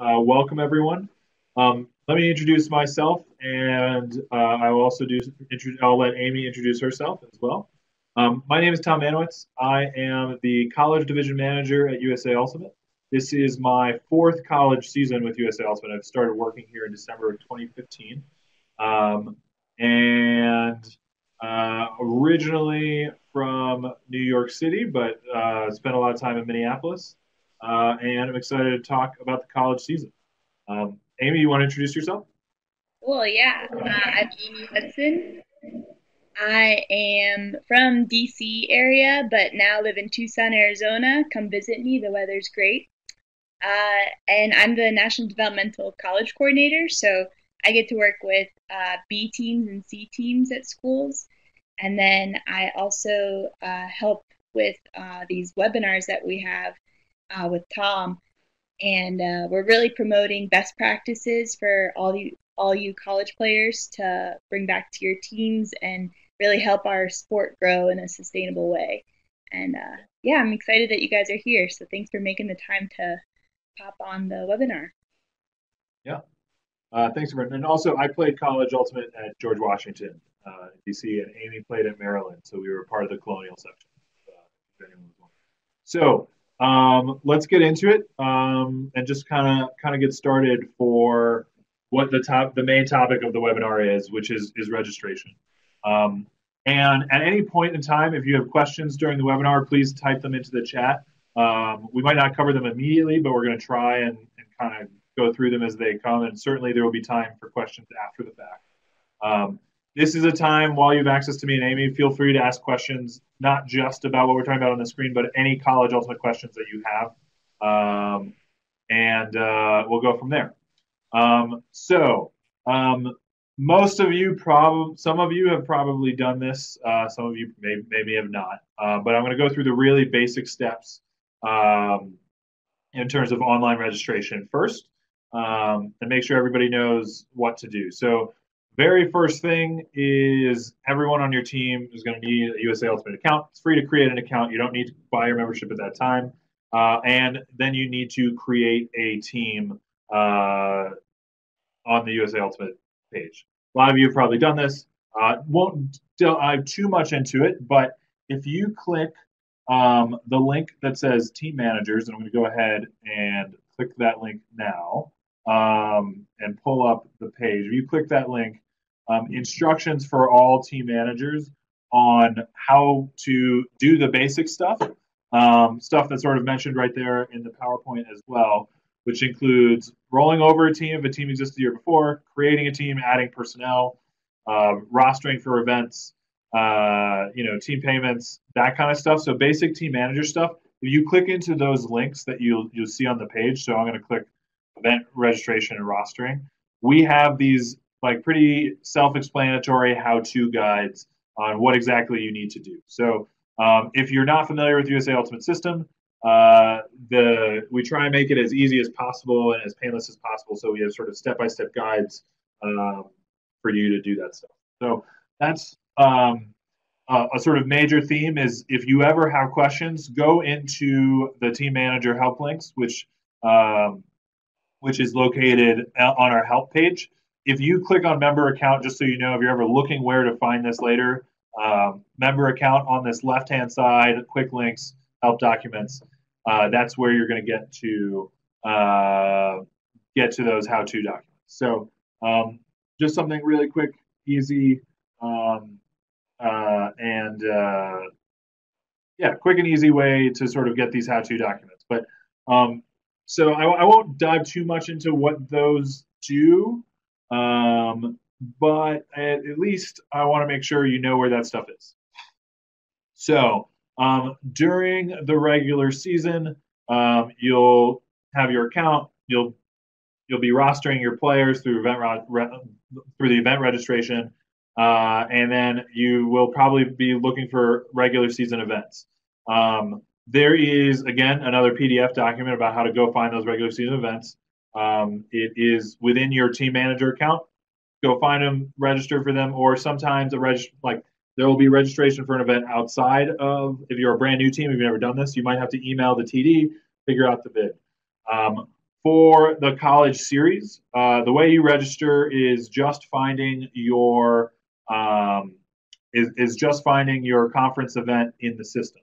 Welcome, everyone. Let me introduce myself, and I will also I'll let Amy introduce herself as well. My name is Tom Manowitz. I am the College Division Manager at USA Ultimate. This is my fourth college season with USA Ultimate. I've started working here in December of 2015, and originally from New York City, but spent a lot of time in Minneapolis. And I'm excited to talk about the college season. Amy, you want to introduce yourself? Well, yeah. I'm Amy Hudson. I am from DC area, but now live in Tucson, Arizona. Come visit me. The weather's great. And I'm the National Developmental College Coordinator, so I get to work with B teams and C teams at schools. And then I also help with these webinars that we have with Tom, and we're really promoting best practices for all you college players to bring back to your teams and really help our sport grow in a sustainable way. And yeah, I'm excited that you guys are here. So thanks for making the time to pop on the webinar. Yeah. Thanks, Brendan. And also, I played college ultimate at George Washington, DC, and Amy played at Maryland, so we were part of the colonial section. So let's get into it and just kind of get started for what the main topic of the webinar is, which is registration. Um, and at any point in time, if you have questions during the webinar, please type them into the chat. We might not cover them immediately, but we're going to try and kind of go through them as they come. And certainly there will be time for questions after the fact. This is a time while you have access to me and Amy, feel free to ask questions, not just about what we're talking about on the screen, but any college ultimate questions that you have. And we'll go from there. So most of you some of you have probably done this. Some of you maybe have not. But I'm going to go through the really basic steps in terms of online registration first, and make sure everybody knows what to do. So very first thing is everyone on your team is going to need a USA Ultimate account. It's free to create an account. You don't need to buy your membership at that time. And then you need to create a team on the USA Ultimate page. A lot of you have probably done this. Won't dive too much into it, but if you click the link that says Team Managers, and I'm going to go ahead and click that link now and pull up the page. If you click that link, instructions for all team managers on how to do the basic stuff, stuff that's sort of mentioned right there in the PowerPoint as well, which includes rolling over a team if a team existed the year before, creating a team, adding personnel, rostering for events, team payments, that kind of stuff. So basic team manager stuff. If you click into those links that you'll see on the page, so I'm going to click event registration and rostering. We have these like pretty self-explanatory how-to guides on what exactly you need to do. So if you're not familiar with USA Ultimate System, we try and make it as easy as possible and as painless as possible. So we have sort of step-by-step guides for you to do that stuff. So that's a sort of major theme is if you ever have questions, go into the team manager help links, which is located on our help page. If you click on member account, just so you know, if you're ever looking where to find this later, member account on this left-hand side, quick links, help documents, that's where you're going to get to those how-to documents. So just something really quick, easy, quick and easy way to sort of get these how-to documents. But so I won't dive too much into what those do, but at least I want to make sure you know where that stuff is. So during the regular season, you'll have your account. You'll be rostering your players through the event registration, and then you will probably be looking for regular season events. There is, again, another PDF document about how to go find those regular season events. It is within your team manager account. Go find them, register for them, or sometimes there will be registration for an event outside of, if you're a brand new team, if you've never done this, you might have to email the TD, figure out the bid. For the college series, the way you register is just finding your just finding your conference event in the system,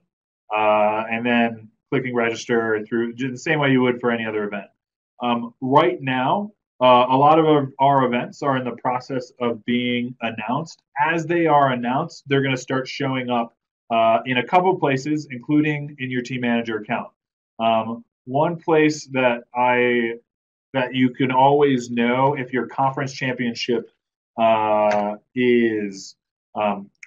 and then clicking register through the same way you would for any other event. Right now, a lot of our events are in the process of being announced. As they are announced, they're going to start showing up in a couple places, including in your team manager account. One place that you can always know if your conference championship is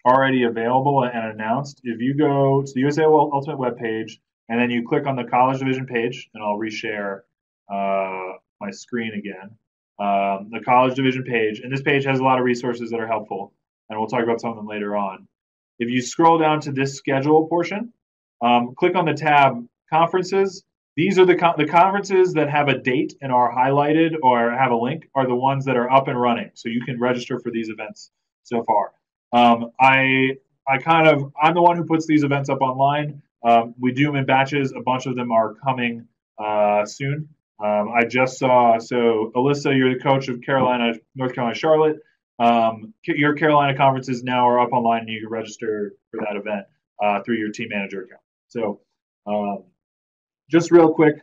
already available and announced. If you go to the USA Ultimate webpage and then you click on the college division page, and I'll reshare my screen again. The college division page, and this page has a lot of resources that are helpful, and we'll talk about some of them later on. If you scroll down to this schedule portion, click on the tab conferences. These are the conferences that have a date and are highlighted or have a link are the ones that are up and running. So you can register for these events so far. I'm the one who puts these events up online. We do them in batches. A bunch of them are coming soon. I just saw, so Alyssa, you're the coach of North Carolina, Charlotte. Your Carolina conferences now are up online and you can register for that event through your team manager account. So just real quick,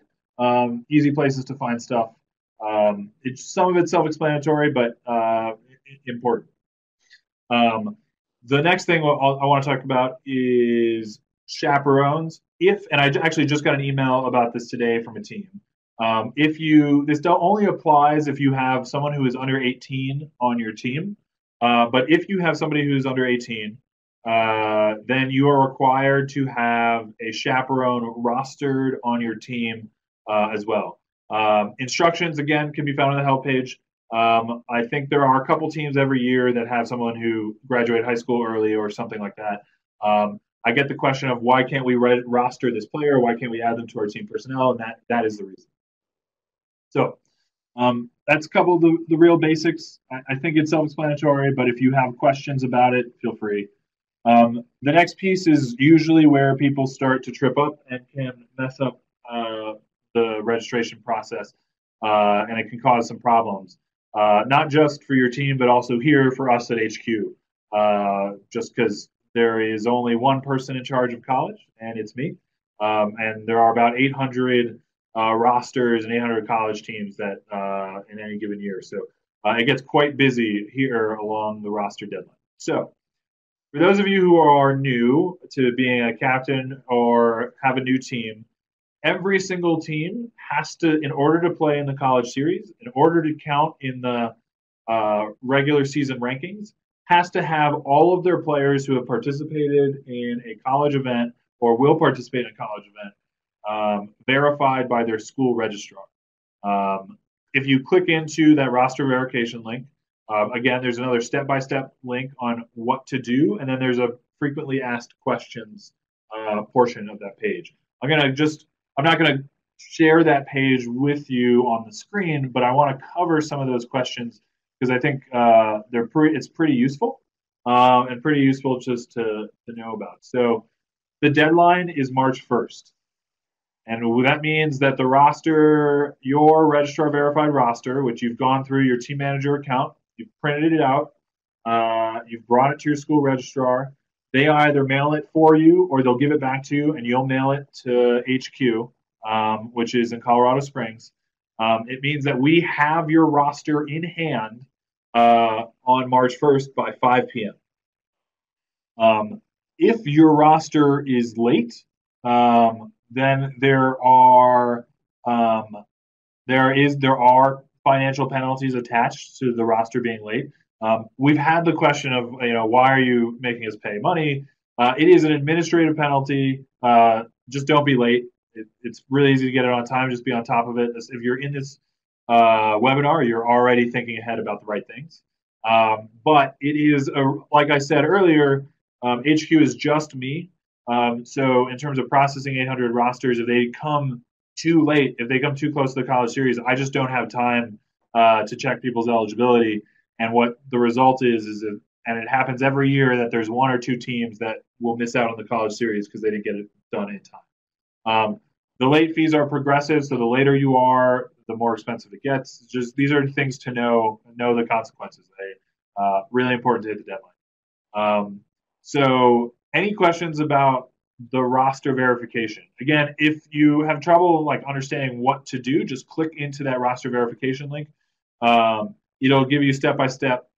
easy places to find stuff. Some of it's self-explanatory, but important. The next thing I want to talk about is chaperones. And I actually just got an email about this today from a team. This only applies if you have someone who is under 18 on your team. But if you have somebody who's under 18, then you are required to have a chaperone rostered on your team as well. Instructions, again, can be found on the help page. I think there are a couple teams every year that have someone who graduated high school early or something like that. I get the question of why can't we roster this player? Why can't we add them to our team personnel? And that is the reason. So that's a couple of the real basics. I think it's self-explanatory, but if you have questions about it, feel free. The next piece is usually where people start to trip up and can mess up the registration process, and it can cause some problems. Not just for your team, but also here for us at HQ, just because there is only one person in charge of college, and it's me. And there are about 800 rosters and 800 college teams that in any given year. So it gets quite busy here along the roster deadline. So for those of you who are new to being a captain or have a new team, every single team has to, in order to play in the college series, in order to count in the regular season rankings, has to have all of their players who have participated in a college event or will participate in a college event verified by their school registrar. If you click into that roster verification link, again, there's another step-by-step link on what to do, and then there's a frequently asked questions portion of that page. I'm not going to share that page with you on the screen, but I want to cover some of those questions because I think it's pretty useful and pretty useful just to know about. So the deadline is March 1st. And that means that the roster, your registrar verified roster, which you've gone through your team manager account, you've printed it out, you've brought it to your school registrar. They either mail it for you or they'll give it back to you and you'll mail it to HQ, which is in Colorado Springs. It means that we have your roster in hand on March 1st by 5 p.m. If your roster is late, then there are financial penalties attached to the roster being late. We've had the question of, why are you making us pay money? It is an administrative penalty. Just don't be late. It's really easy to get it on time. Just be on top of it. If you're in this webinar, you're already thinking ahead about the right things. But it is, like I said earlier, HQ is just me. So in terms of processing 800 rosters, if they come too late, if they come too close to the college series, I just don't have time to check people's eligibility. And what the result is and it happens every year that there's one or two teams that will miss out on the college series because they didn't get it done in time. The late fees are progressive, so the later you are, the more expensive it gets. Just these are things to know the consequences. Really important to hit the deadline. So any questions about the roster verification? Again, if you have trouble like understanding what to do, just click into that roster verification link. It'll give you step-by-step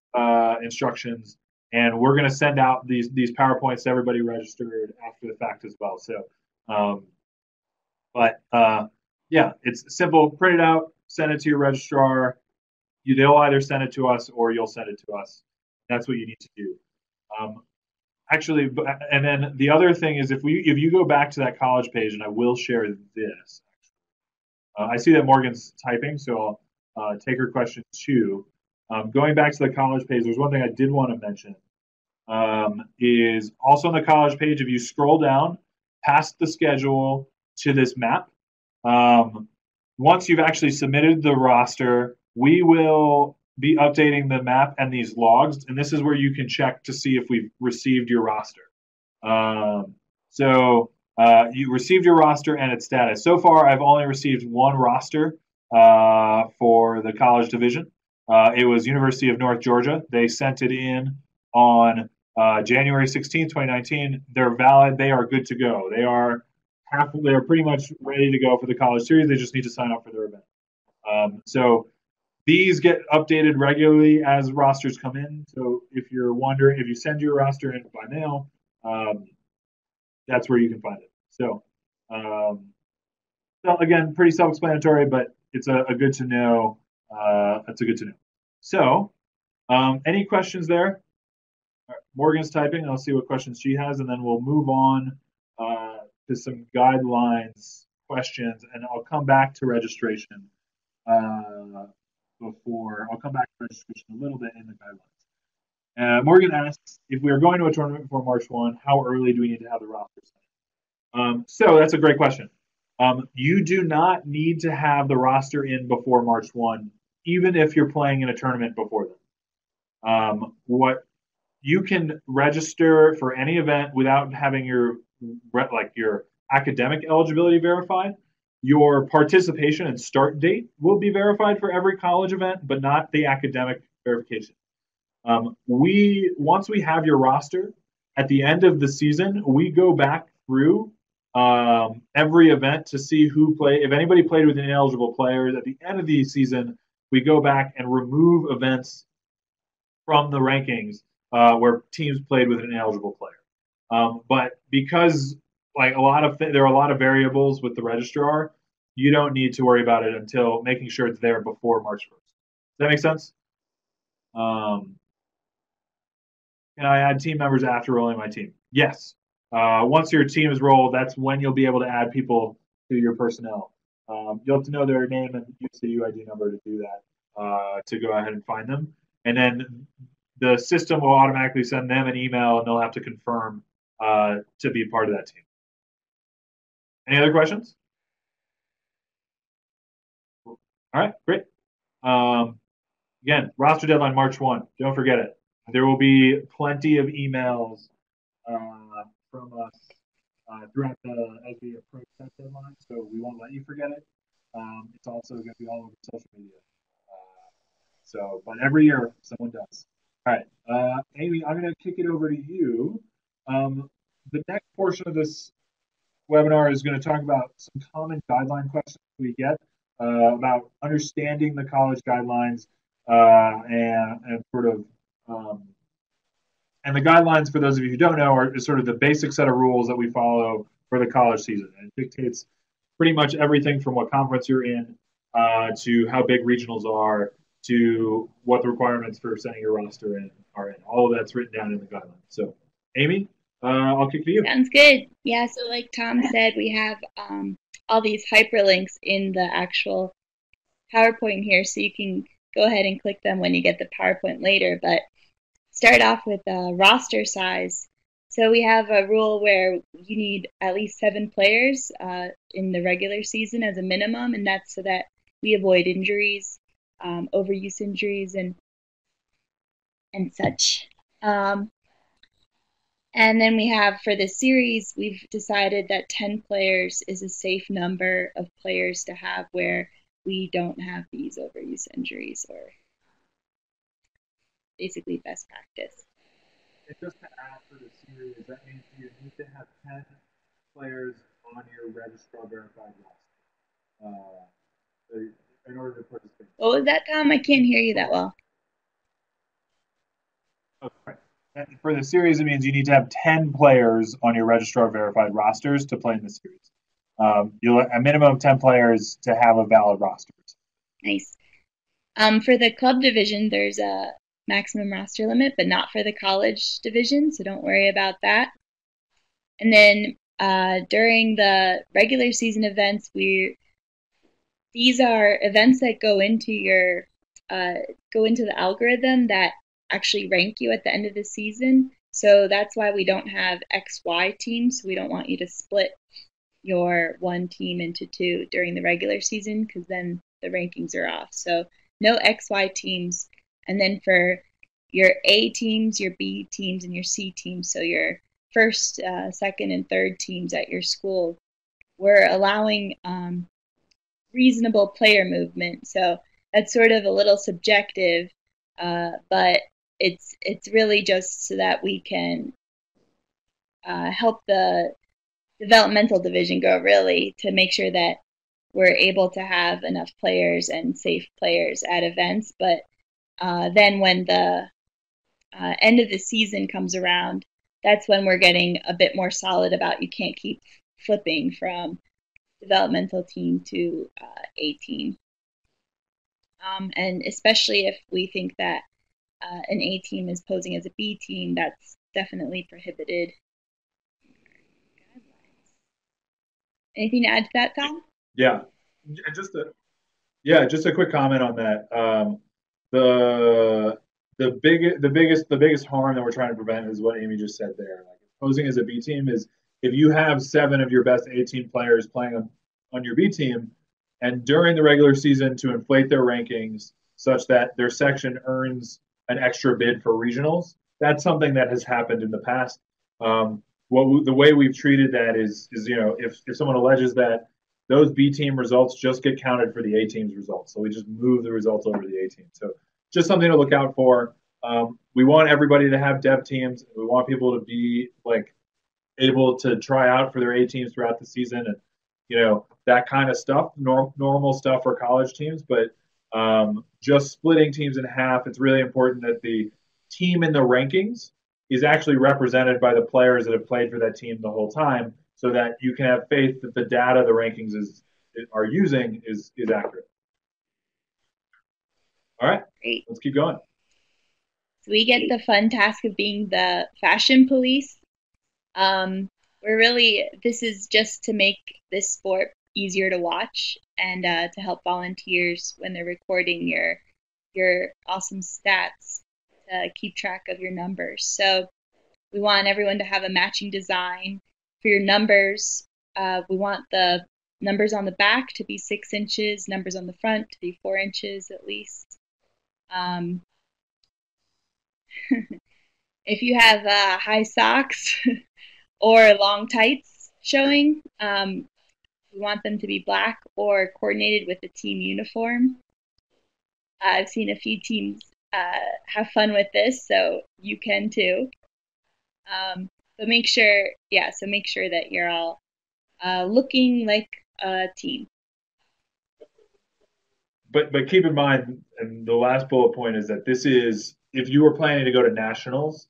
instructions, and we're going to send out these PowerPoints to everybody registered after the fact as well. So, yeah, it's simple. Print it out, send it to your registrar. They'll either send it to us or you'll send it to us. That's what you need to do. Actually, and then the other thing is if you go back to that college page, and I will share this. I see that Morgan's typing, so I'll take her question too. Going back to the college page, there's one thing I did want to mention. Is also on the college page, if you scroll down past the schedule to this map, once you've actually submitted the roster, we will be updating the map and these logs, and this is where you can check to see if we've received your roster. So you received your roster and its status. So far, I've only received one roster for the college division. It was University of North Georgia. They sent it in on January 16th, 2019. They're valid. They are good to go. They are pretty much ready to go for the college series. They just need to sign up for their event. So these get updated regularly as rosters come in. So if you're wondering, if you send your roster in by mail, that's where you can find it. So, again, pretty self-explanatory, but it's a good to know. That's a good to know. So, any questions there? Right, Morgan's typing. I'll see what questions she has, and then we'll move on to some guidelines questions, and I'll come back to registration. I'll come back to registration a little bit in the guidelines. Morgan asks, if we are going to a tournament before March 1, how early do we need to have the roster set? So that's a great question. You do not need to have the roster in before March 1, even if you're playing in a tournament before then. What you can register for any event without having your academic eligibility verified. Your participation and start date will be verified for every college event, but not the academic verification. Once we have your roster, at the end of the season, we go back through every event to see who played. If anybody played with ineligible players, at the end of the season, we go back and remove events from the rankings where teams played with an ineligible player. But because there are a lot of variables with the registrar, you don't need to worry about it until making sure it's there before March 1st. Does that make sense? Can I add team members after rolling my team? Yes. Once your team is rolled, that's when you'll be able to add people to your personnel. You'll have to know their name and use the UID number to do that, to go ahead and find them. And then the system will automatically send them an email, and they'll have to confirm to be part of that team. Any other questions? All right, great. Again, roster deadline March 1. Don't forget it. There will be plenty of emails from us throughout as we approach that deadline, so we won't let you forget it. It's also going to be all over social media. But every year someone does. All right, Amy, I'm going to kick it over to you. The next portion of this webinar is going to talk about some common guideline questions we get about understanding the college guidelines and sort of and the guidelines, for those of you who don't know, are sort of the basic set of rules that we follow for the college season. And it dictates pretty much everything from what conference you're in to how big regionals are to what the requirements for sending your roster in are in. All of that's written down in the guidelines. So, Amy, I'll kick to you. Sounds good. Yeah, so like Tom said, we have all these hyperlinks in the actual PowerPoint here, so you can go ahead and click them when you get the PowerPoint later. But start off with roster size. So we have a rule where you need at least 7 players in the regular season as a minimum, and that's so that we avoid injuries, overuse injuries, and such. And then we have, for the series, we've decided that 10 players is a safe number of players to have, where we don't have these overuse injuries or basically best practice. And just to add for the series, that means you need to have 10 players on your registrar verified roster in order to participate. What was that, Tom? I can't hear you that well. Okay. And for the series, it means you need to have 10 players on your registrar verified rosters to play in the series. You'll a minimum of 10 players to have a valid roster. Nice. For the club division, there's a maximum roster limit, but not for the college division, so don't worry about that. And then during the regular season events, these are events that go into the algorithm that actually rank you at the end of the season. So that's why we don't have XY teams. We don't want you to split your one team into two during the regular season because then the rankings are off. So no XY teams. And then for your A teams, your B teams, and your C teams, so your first, second, and third teams at your school, we're allowing reasonable player movement. So that's sort of a little subjective, but it's really just so that we can help the developmental division go really to make sure that we're able to have enough players and safe players at events. But then when the end of the season comes around, that's when we're getting a bit more solid about you can't keep flipping from developmental team to A team. And especially if we think that an A team is posing as a B team, that's definitely prohibited. Anything to add to that, Tom? Yeah, and just a quick comment on that. The the biggest harm that we're trying to prevent is what Amy just said there. Like posing as a B team is if you have 7 of your best 18 players playing on your B team, and during the regular season to inflate their rankings such that their section earns an extra bid for regionals. That's something that has happened in the past. The way we've treated that is if someone alleges that those B team results just get counted for the A team's results. So we just move the results over to the A team. So just something to look out for. We want everybody to have dev teams. We want people to be like able to try out for their A teams throughout the season, and that kind of stuff. Normal stuff for college teams, but just splitting teams in half. It's really important that the team in the rankings is actually represented by the players that have played for that team the whole time, so that you can have faith that the data the rankings are using is accurate. All right, Great. let's keep going. So we get the fun task of being the fashion police. This is just to make this sport easier to watch and to help volunteers when they're recording your awesome stats to keep track of your numbers. So we want everyone to have a matching design for your numbers. We want the numbers on the back to be 6 inches, numbers on the front to be 4 inches at least. If you have high socks or long tights showing, we want them to be black or coordinated with the team uniform. I've seen a few teams have fun with this, so you can too. But make sure that you're all looking like a team. But keep in mind, and the last bullet point is that this is if you were planning to go to nationals,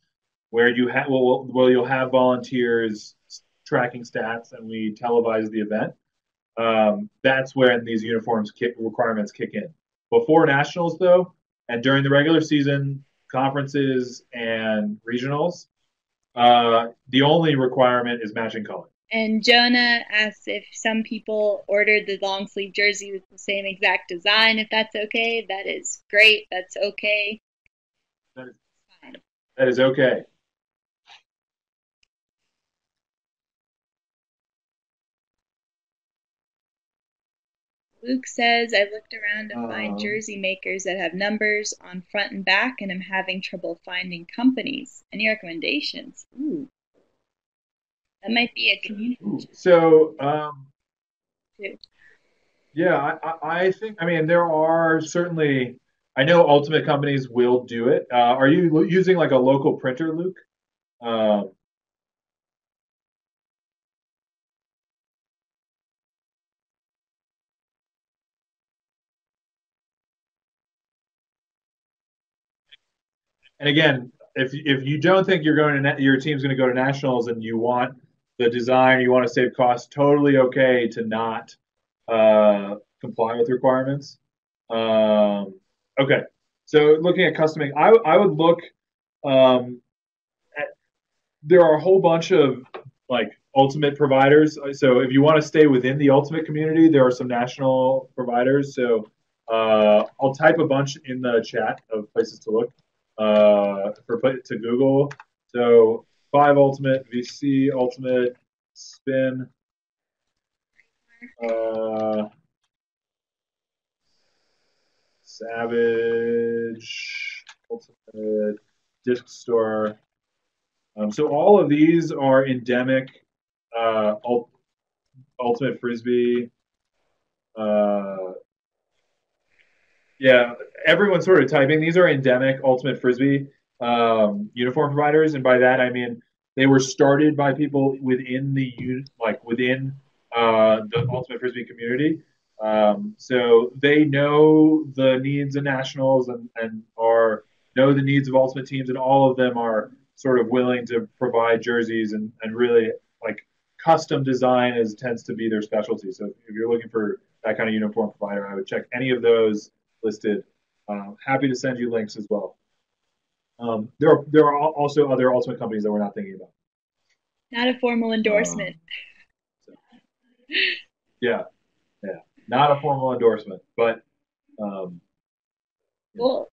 where you'll have volunteers tracking stats, and we televise the event. That's when these requirements kick in. Before nationals, though, and during the regular season, conferences and regionals, the only requirement is matching color. And Jonah asks if some people ordered the long sleeve jersey with the same exact design, if that's okay. That is great. That's okay. That is okay. Luke says, I've looked around to find jersey makers that have numbers on front and back, and I'm having trouble finding companies. Any recommendations? Ooh. That might be a community. So, Yeah, I think, I mean, there are certainly, I know Ultimate companies will do it. Are you using like a local printer, Luke? Um, and again, if you don't think you're going to your team's going to go to nationals and you want the design, you want to save costs, totally okay to not comply with requirements. Okay, so looking at customing, I would look. Um, there are a whole bunch of like ultimate providers. So if you want to stay within the ultimate community, there are some national providers. So I'll type a bunch in the chat of places to look for to Google. So Five Ultimate, VC Ultimate, Spin, uh, Savage, Ultimate, Disc Store. So all of these are endemic Ultimate Frisbee. Uh, yeah, everyone's sort of typing. These are endemic Ultimate Frisbee uniform providers, and by that I mean they were started by people within within the Ultimate Frisbee community. So they know the needs of nationals and are know the needs of Ultimate teams, and all of them are sort of willing to provide jerseys and really like custom design is tends to be their specialty. So if you're looking for that kind of uniform provider, I would check any of those listed. Happy to send you links as well. There are also other ultimate companies that we're not thinking about. Not a formal endorsement. Um, so, yeah, yeah, not a formal endorsement, but um, yeah. Cool.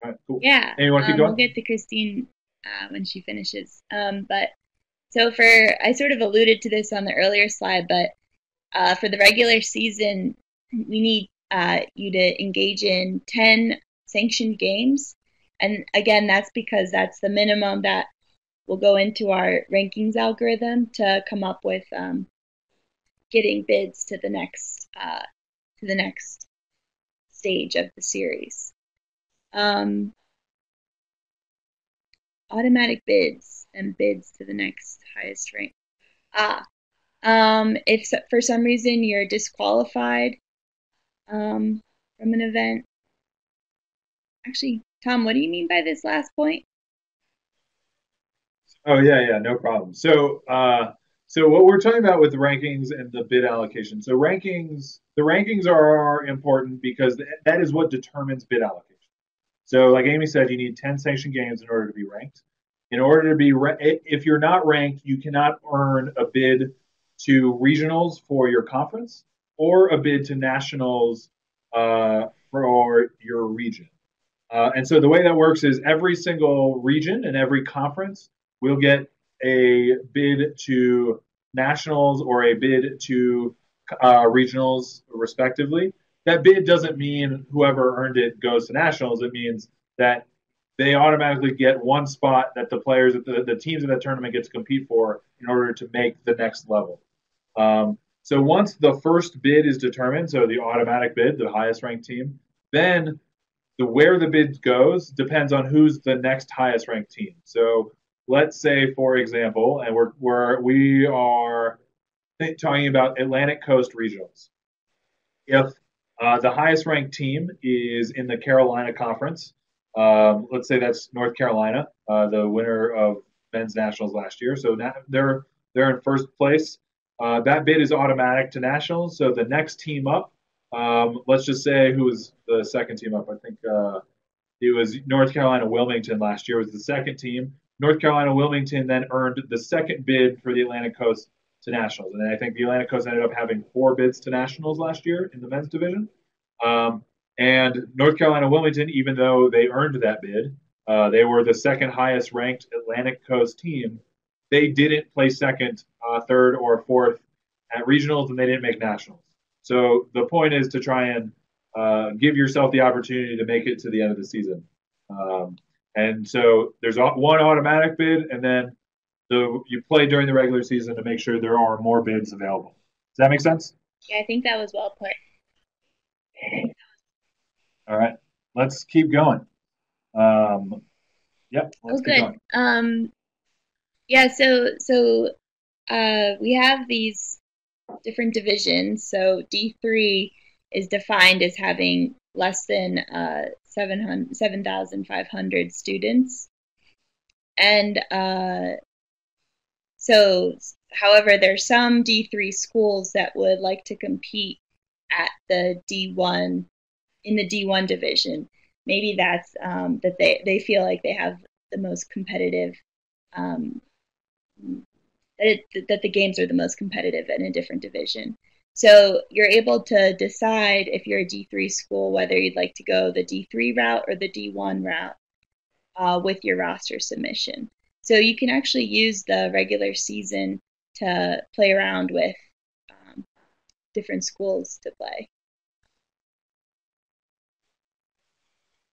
All right, cool. Yeah. And you want to keep We'll going? get to Christine when she finishes. But so for I sort of alluded to this on the earlier slide, but for the regular season, we need you to engage in 10 sanctioned games. And again, that's because that's the minimum that will go into our rankings algorithm to come up with getting bids to the next stage of the series. Um, Automatic bids and bids to the next highest rank. Ah, if for some reason you're disqualified from an event, actually, Tom, what do you mean by this last point? Oh yeah, yeah, no problem. So what we're talking about with the rankings and the bid allocation. So the rankings are important because that is what determines bid allocation. So, like Amy said, you need 10 sanctioned games in order to be ranked. In order to be, if you're not ranked, you cannot earn a bid to regionals for your conference or a bid to nationals for your region. And so the way that works is every single region and every conference will get a bid to nationals or a bid to regionals, respectively. That bid doesn't mean whoever earned it goes to nationals. It means that they automatically get one spot that the players, the teams in that tournament get to compete for in order to make the next level. So once the first bid is determined, so the automatic bid, the highest ranked team, then where the bid goes depends on who's the next highest ranked team. So let's say, for example, and we are talking about Atlantic Coast regionals. If the highest ranked team is in the Carolina Conference, let's say that's North Carolina, the winner of men's nationals last year. So now they're in first place. That bid is automatic to nationals. So the next team up, let's just say who was the second team up. I think it was North Carolina Wilmington last year was the second team. North Carolina Wilmington then earned the second bid for the Atlantic Coast to nationals, and I think the Atlantic Coast ended up having four bids to nationals last year in the men's division. Um, and North Carolina Wilmington, even though they earned that bid, they were the second highest ranked Atlantic Coast team. They didn't play second, third, or fourth at regionals, and they didn't make nationals. So the point is to try and give yourself the opportunity to make it to the end of the season. Um, and so there's one automatic bid, and then you play during the regular season to make sure there are more bids available. that make sense? Yeah, I think that was well put. All right, let's keep going. Um, yep, Oh, let's keep good. going. Yeah, so we have these different divisions. So D3 is defined as having less than 7,500 students. And so, however, there's some D3 schools that would like to compete at the D1 in the D1 division. Maybe that's that they feel like they have the most competitive um, that the games are the most competitive in a different division. So you're able to decide if you're a D3 school whether you'd like to go the D3 route or the D1 route with your roster submission. So you can actually use the regular season to play around with um, different schools to play.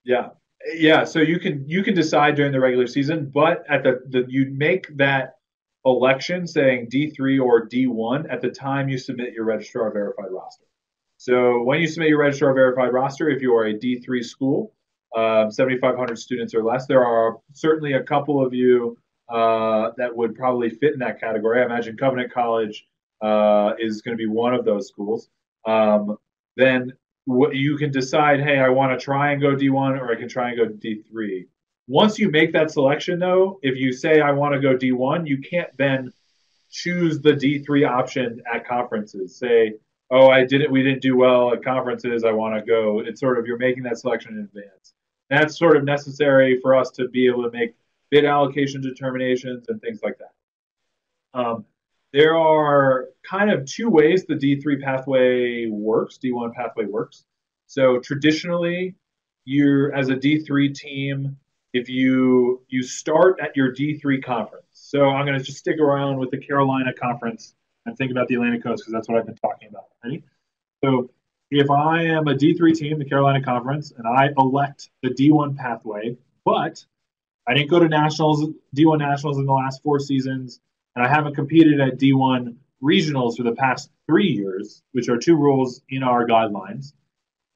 Yeah, yeah. So you can decide during the regular season, but at the you make that election saying D3 or D1 at the time you submit your registrar verified roster. So when you submit your registrar verified roster, if you are a D3 school, 7,500 students or less, there are certainly a couple of you that would probably fit in that category. I imagine Covenant College is going to be one of those schools. Then you can decide, hey, I want to try and go D1 or I can try and go D3. Once you make that selection, though, if you say I want to go D1, you can't then choose the D3 option at conferences. Say, oh, we didn't do well at conferences. I want to go. It's sort of you're making that selection in advance. That's sort of necessary for us to be able to make bid allocation determinations and things like that. Um, there are kind of two ways the D3 pathway works, D1 pathway works. So traditionally, you're as a D3 team, if you start at your D3 conference. So I'm going to just stick around with the Carolina conference and think about the Atlantic Coast because that's what I've been talking about. Ready? So if I am a D3 team, the Carolina Conference, and I elect the D1 pathway, but I didn't go to nationals, D1 nationals in the last 4 seasons, and I haven't competed at D1 regionals for the past 3 years, which are two rules in our guidelines.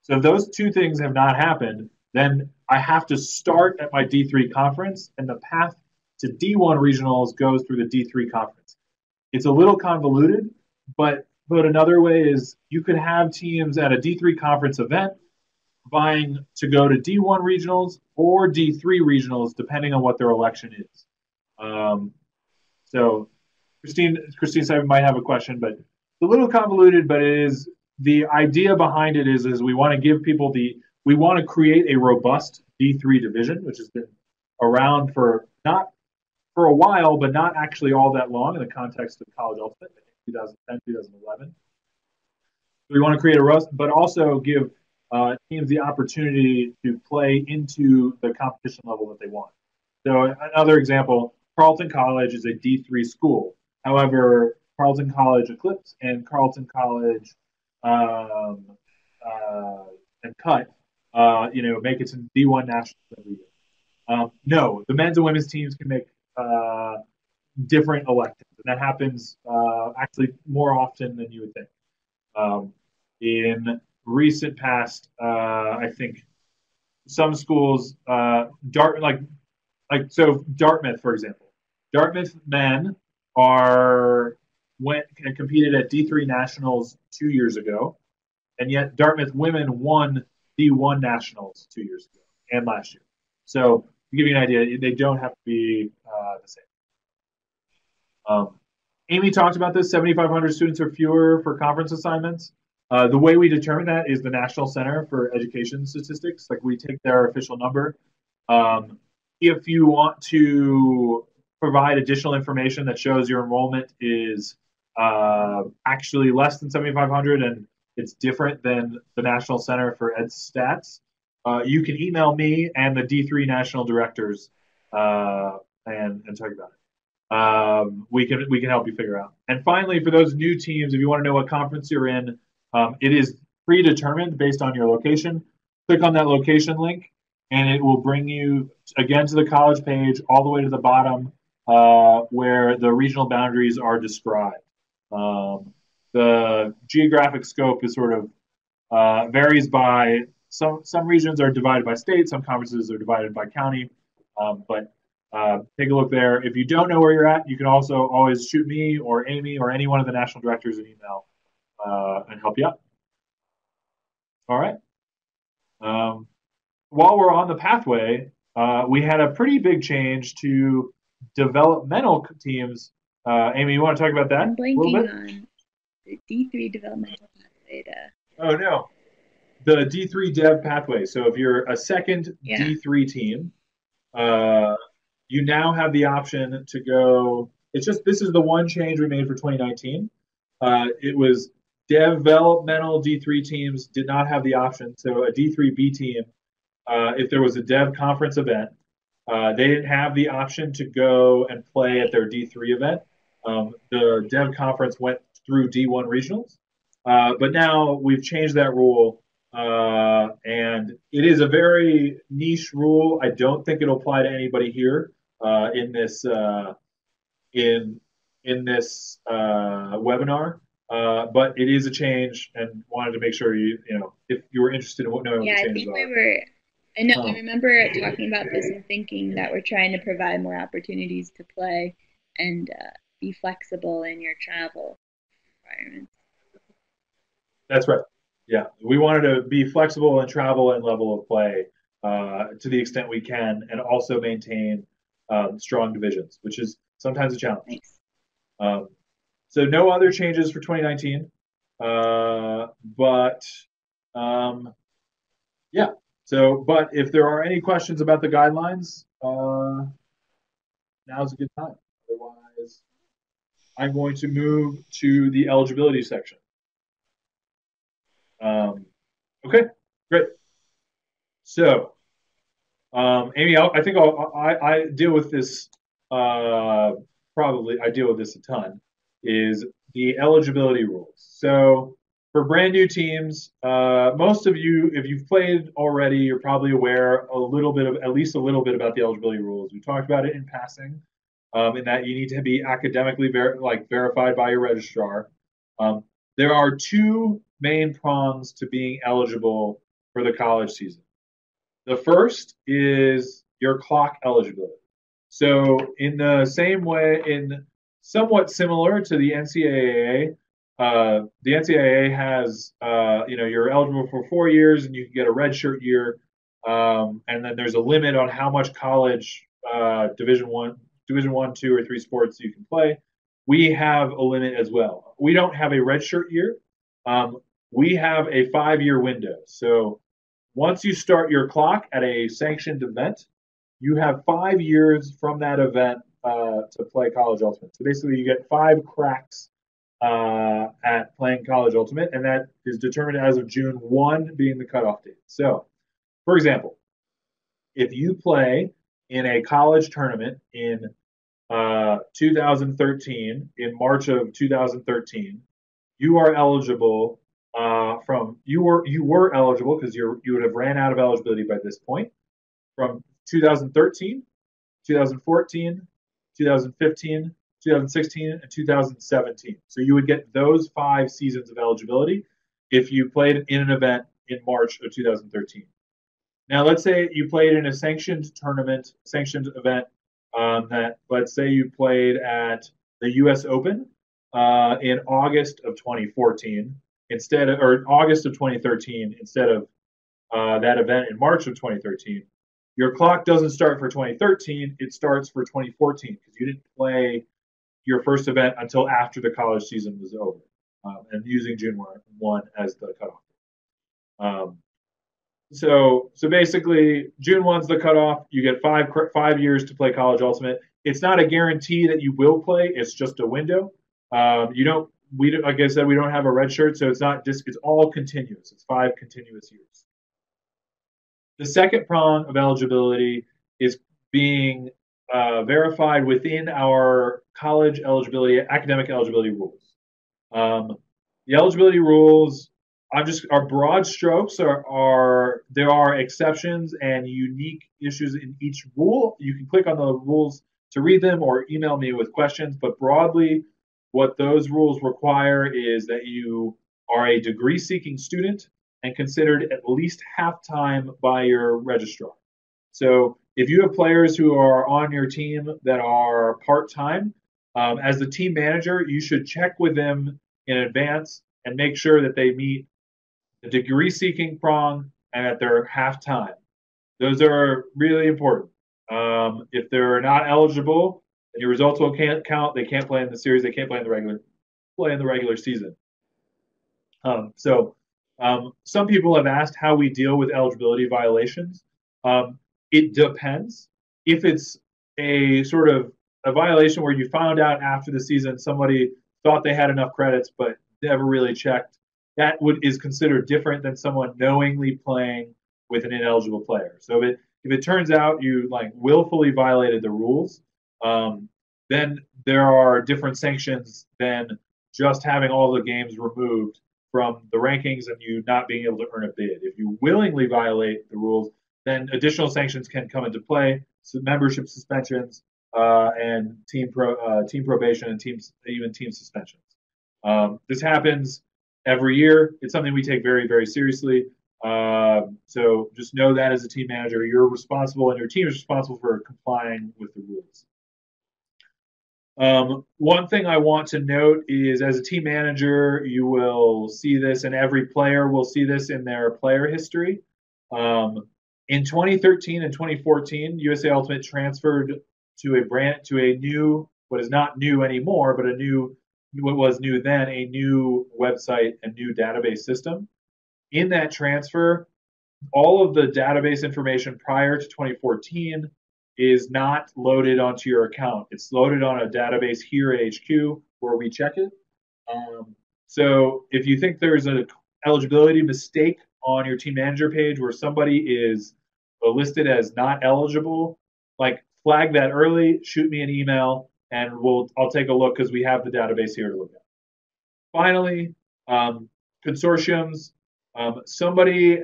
So if those two things have not happened, then I have to start at my D3 conference, and the path to D1 regionals goes through the D3 conference. It's a little convoluted, but another way is you could have teams at a D3 conference event vying to go to D1 regionals or D3 regionals, depending on what their election is. Um, so Christine Simon might have a question, but it's a little convoluted, but it is the idea behind it is we want to give people we want to create a robust D3 division, which has been around for not for a while, but not actually all that long in the context of college ultimate, I think 2010, 2011. We want to create a rust, but also give teams the opportunity to play into the competition level that they want. So another example, Carleton College is a D3 school. However, Carleton College Eclipse and Carleton College um, uh, and Cut, make it to D1 national every year. No, the men's and women's teams can make different electives, and that happens actually more often than you would think. Um, in recent past, I think some schools, Dartmouth, for example, Dartmouth men are went and competed at D3 nationals 2 years ago, and yet Dartmouth women won D1 nationals 2 years ago and last year. So to give you an idea, they don't have to be the same. Amy talked about this 7,500 students or fewer for conference assignments. The way we determine that is the National Center for Education Statistics. Like we take their official number. If you want to provide additional information that shows your enrollment is actually less than 7,500 and it's different than the National Center for Ed Stats, you can email me and the D3 national directors and talk about it. We can help you figure out. And finally, for those new teams, if you want to know what conference you're in, it is predetermined based on your location. Click on that location link, and it will bring you again to the college page, all the way to the bottom where the regional boundaries are described. the geographic scope is sort of varies by some regions are divided by state, some conferences are divided by county. But take a look there. If you don't know where you're at, you can also always shoot me or Amy or any one of the national directors an email and help you out. All right. While we're on the pathway, we had a pretty big change to developmental teams. Amy, you want to talk about that I'm a little bit? on the D3 developmental pathway to. Oh no, the D3 dev pathway. So if you're a second D3 team, you now have the option to go. It's just this is the one change we made for 2019. It was developmental D3 teams did not have the option. So a D3B team, if there was a dev conference event, they didn't have the option to go and play at their D3 event. The dev conference went through D1 regionals, but now we've changed that rule, and it is a very niche rule. I don't think it'll apply to anybody here in this webinar. But it is a change, and wanted to make sure you know if you were interested in knowing what the changes are. I know. I remember talking about this and thinking that we're trying to provide more opportunities to play and be flexible in your travel requirements. That's right. Yeah, we wanted to be flexible in travel and level of play to the extent we can, and also maintain strong divisions, which is sometimes a challenge. Thanks. So no other changes for 2019, but yeah. So, but if there are any questions about the guidelines, now's a good time. Otherwise, I'm going to move to the eligibility section. Okay, great. So, Amy, I think I deal with this. Probably I deal with this a ton. Is the eligibility rules. So for brand new teams, most of you, if you've played already, you're probably aware a little bit of at least a little bit about the eligibility rules. We talked about it in passing, in that you need to be academically verified by your registrar. There are two main prongs to being eligible for the college season. The first is your clock eligibility. So in the same way, in somewhat similar to the NCAA, the NCAA has, you're eligible for 4 years and you can get a redshirt year. And then there's a limit on how much college Division One, 2, or 3 sports you can play. We have a limit as well. We don't have a redshirt year. We have a 5-year window. So once you start your clock at a sanctioned event, you have 5 years from that event to play College Ultimate. So basically, you get 5 cracks at playing College Ultimate, and that is determined as of June 1 being the cutoff date. So, for example, if you play in a college tournament in 2013, in March of 2013, you are eligible you were eligible because you would have ran out of eligibility by this point from 2013, 2014, 2015, 2016, and 2017. So you would get those 5 seasons of eligibility if you played in an event in March of 2013. Now, let's say you played in a sanctioned tournament, sanctioned event that, let's say you played at the U.S. Open in August of 2014 or August of 2013 instead of that event in March of 2013. Your clock doesn't start for 2013, it starts for 2014 because you didn't play your first event until after the college season was over, and using June 1 as the cutoff. So basically, June 1's the cutoff. You get 5 years to play College Ultimate. It's not a guarantee that you will play. It's just a window. Like I said, we don't have a red shirt, so it's not just. It's all continuous. It's 5 continuous years. The second prong of eligibility is being verified within our college eligibility, academic eligibility rules. The eligibility rules, our broad strokes are there are exceptions and unique issues in each rule. You can click on the rules to read them or email me with questions, but broadly, what those rules require is that you are a degree-seeking student and considered at least half-time by your registrar. So if you have players who are on your team that are part-time, as the team manager, you should check with them in advance and make sure that they meet the degree-seeking prong and that they're half-time. Those are really important. If they're not eligible, then your results will can't count. They can't play in the series. They can't play in the regular season. Some people have asked how we deal with eligibility violations. It depends. If it's a sort of a violation where you found out after the season somebody thought they had enough credits but never really checked, that is considered different than someone knowingly playing with an ineligible player. So if it turns out you like willfully violated the rules, then there are different sanctions than just having all the games removed from the rankings and you not being able to earn a bid. If you willingly violate the rules, then additional sanctions can come into play, so membership suspensions and team probation and even team suspensions. This happens every year. It's something we take very, very seriously. So just know that as a team manager, you're responsible and your team is responsible for complying with the rules. One thing I want to note is as a team manager, you will see this, and every player will see this in their player history. In 2013 and 2014, USA Ultimate transferred to a new, what is not new anymore, but what was new then, a new website and new database system. In that transfer, all of the database information prior to 2014 is not loaded onto your account. It's loaded on a database here at HQ where we check it. So if you think there's an eligibility mistake on your team manager page where somebody is listed as not eligible, like flag that early, shoot me an email, and I'll take a look because we have the database here to look at. Finally, consortiums. Somebody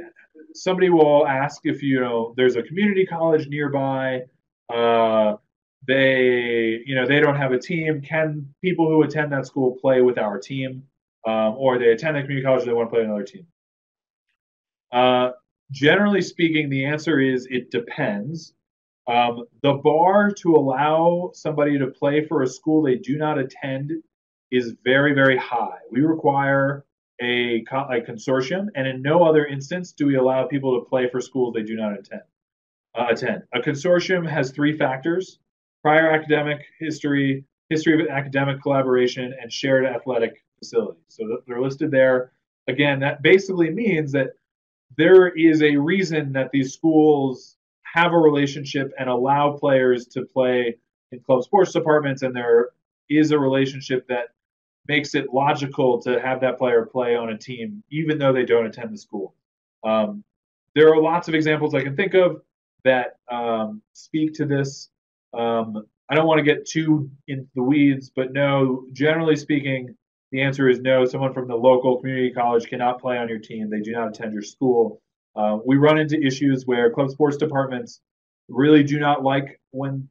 will ask if there's a community college nearby. They don't have a team. Can people who attend that school play with our team, or they attend that community college and they want to play another team? Generally speaking, the answer is it depends. The bar to allow somebody to play for a school they do not attend is very, very high. We require a consortium, and in no other instance do we allow people to play for schools they do not attend. A consortium has three factors: prior academic history, history of academic collaboration, and shared athletic facilities. So they're listed there. Again, that basically means that there is a reason that these schools have a relationship and allow players to play in club sports departments, and there is a relationship that makes it logical to have that player play on a team even though they don't attend the school. There are lots of examples I can think of that speak to this. I don't want to get too into the weeds, but no, generally speaking, the answer is no. Someone from the local community college cannot play on your team. They do not attend your school. We run into issues where club sports departments really do not like when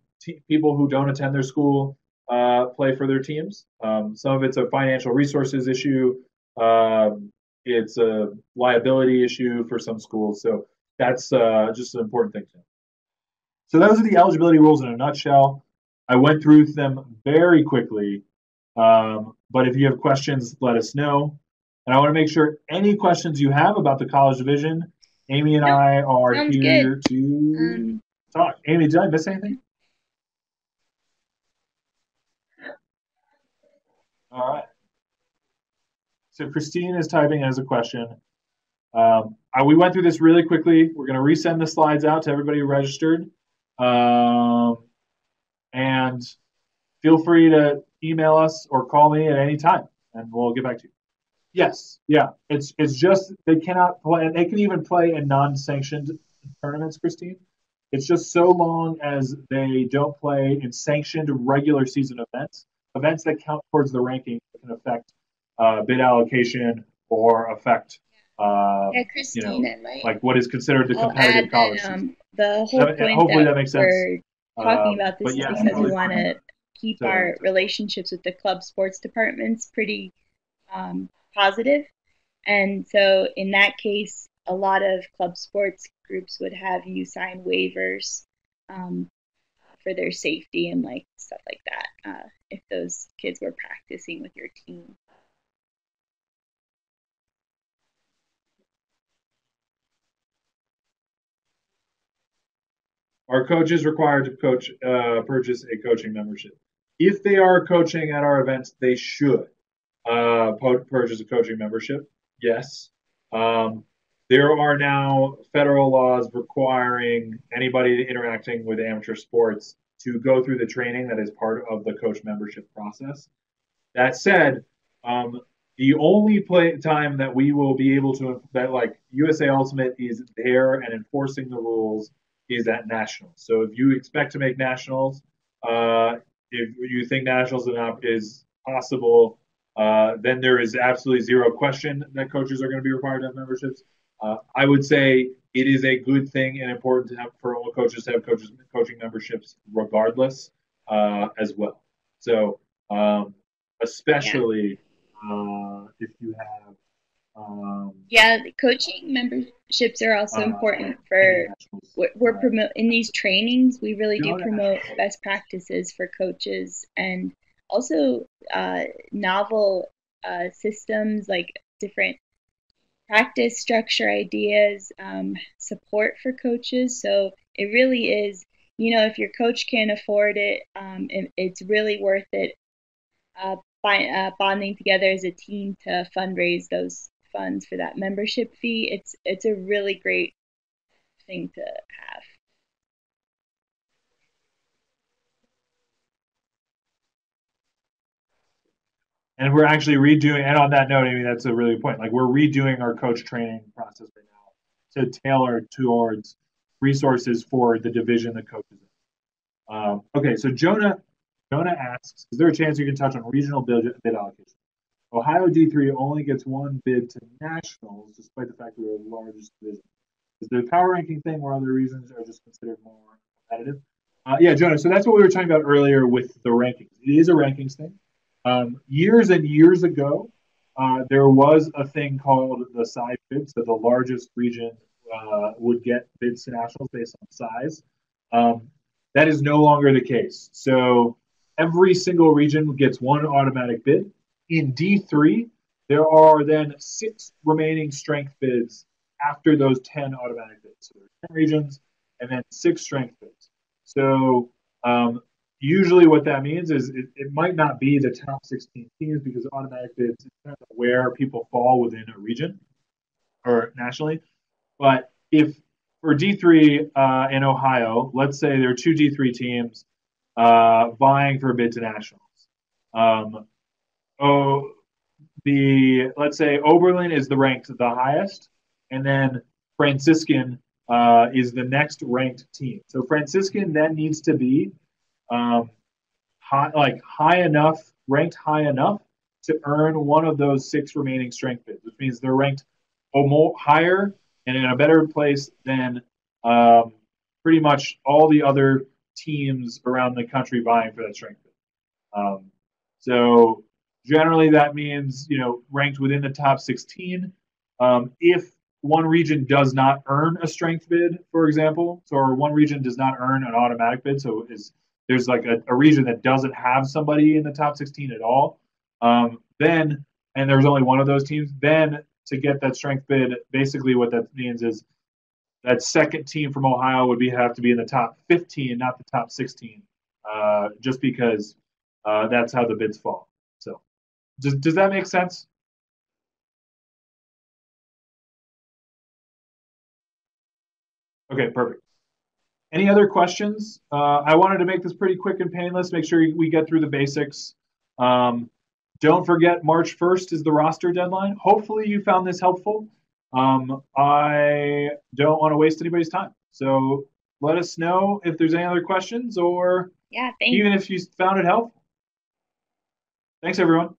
people who don't attend their school play for their teams. Some of it's a financial resources issue. It's a liability issue for some schools. So that's just an important thing to know. So those are the eligibility rules in a nutshell. I went through them very quickly, but if you have questions, let us know. And I want to make sure any questions you have about the college division, Amy and I are here to talk. Amy, did I miss anything? All right. So Christine is typing as a question. We went through this really quickly. We're going to resend the slides out to everybody who registered. And feel free to email us or call me at any time, and we'll get back to you. Yes, yeah. It's just they cannot play. They can even play in non-sanctioned tournaments, Christine. It's just so long as they don't play in sanctioned regular season events that count towards the ranking that can affect bid allocation or affect Christine, like what is considered the competitive college season. The whole point hopefully that makes sense. We're talking about this is because we want to keep So our relationships with the club sports departments pretty positive. And so in that case, a lot of club sports groups would have you sign waivers um, for their safety and like stuff like that if those kids were practicing with your team. are coaches required to purchase a coaching membership? If they are coaching at our events, they should purchase a coaching membership. Yes. Um, there are now federal laws requiring anybody interacting with amateur sports to go through the training that is part of the coach membership process. That said, the only time that we will be able to, that like USA Ultimate is there and enforcing the rules is at nationals. So if you expect to make nationals, if you think nationals is possible, then there is absolutely zero question that coaches are going to be required to have memberships. I would say it is a good thing and important to have for all coaches to have coaching memberships regardless as well. So Yeah. especially if you have Yeah, the coaching memberships are also important for internationals. we're promote in these trainings. We really do Jonah promote asked, best practices for coaches and also novel systems like different practice structure ideas, support for coaches. So it really is, if your coach can't afford it, it's really worth it bonding together as a team to fundraise those funds for that membership fee. It's a really great thing to have. and we're actually redoing. And on that note, I mean that's a really good point. Like we're redoing our coach training process right now to tailor towards resources for the division that coaches in. Okay, so Jonah asks, is there a chance you can touch on regional bid allocation? Ohio D3 only gets one bid to nationals, despite the fact that we're the largest division. Is the power ranking thing or other reasons are just considered more competitive? Yeah, Jonah. So that's what we were talking about earlier with the rankings. It is a rankings thing. Years and years ago, there was a thing called the size bid. So the largest region would get bids to nationals based on size. Um, that is no longer the case. So every single region gets one automatic bid. In D3, there are then 6 remaining strength bids after those 10 automatic bids. So there's 10 regions and then 6 strength bids. So usually what that means is it might not be the top 16 teams because automatic bids depends on where people fall within a region or nationally. But if for D3 in Ohio, let's say there are 2 D3 teams vying for a bid to nationals. Um, oh, let's say Oberlin is the ranked the highest, and then Franciscan is the next ranked team. So Franciscan then needs to be um, high enough, ranked high enough to earn one of those 6 remaining strength bids, which means they're ranked higher and in a better place than um, pretty much all the other teams around the country vying for that strength bid. So generally that means ranked within the top 16. If one region does not earn a strength bid, for example, or one region does not earn an automatic bid, so there's like a region that doesn't have somebody in the top 16 at all, then and there's only one of those teams, then to get that strength bid, basically what that means is that second team from Ohio would have to be in the top 15, not the top 16, just because that's how the bids fall. So, does that make sense? Okay, perfect. Any other questions? I wanted to make this pretty quick and painless. Make sure we get through the basics. Um, don't forget, March 1st is the roster deadline. Hopefully, you found this helpful. I don't want to waste anybody's time. So let us know if there's any other questions or Yeah, thanks. even if you found it helpful. Thanks, everyone.